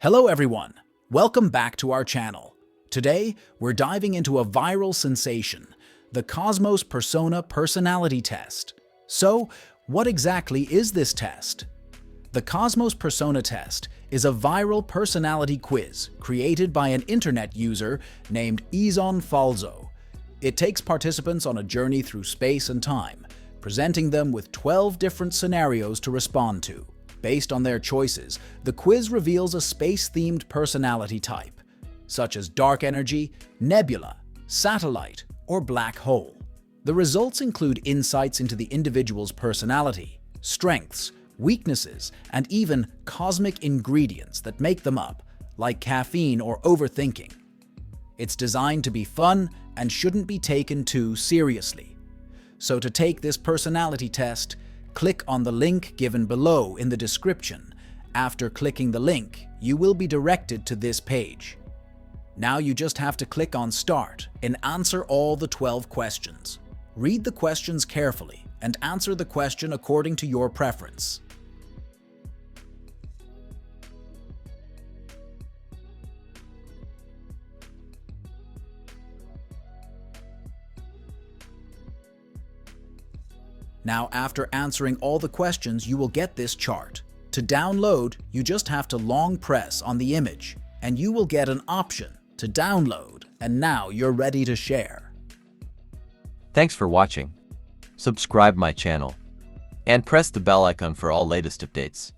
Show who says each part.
Speaker 1: Hello everyone, welcome back to our channel. Today, we're diving into a viral sensation, the Cosmos Persona Personality Test. So, what exactly is this test? The Cosmos Persona Test is a viral personality quiz created by an internet user named Izon Falzo. It takes participants on a journey through space and time, presenting them with 12 different scenarios to respond to. Based on their choices, the quiz reveals a space-themed personality type, such as dark energy, nebula, satellite, or black hole. The results include insights into the individual's personality, strengths, weaknesses, and even cosmic ingredients that make them up, like caffeine or overthinking. It's designed to be fun and shouldn't be taken too seriously. So to take this personality test, click on the link given below in the description. After clicking the link, you will be directed to this page. Now you just have to click on Start and answer all the 12 questions. Read the questions carefully and answer the question according to your preference. Now, after answering all the questions, you will get this chart. To download, you just have to long press on the image, and you will get an option to download, and now you're ready to share.
Speaker 2: Thanks for watching. Subscribe my channel and press the bell icon for all latest updates.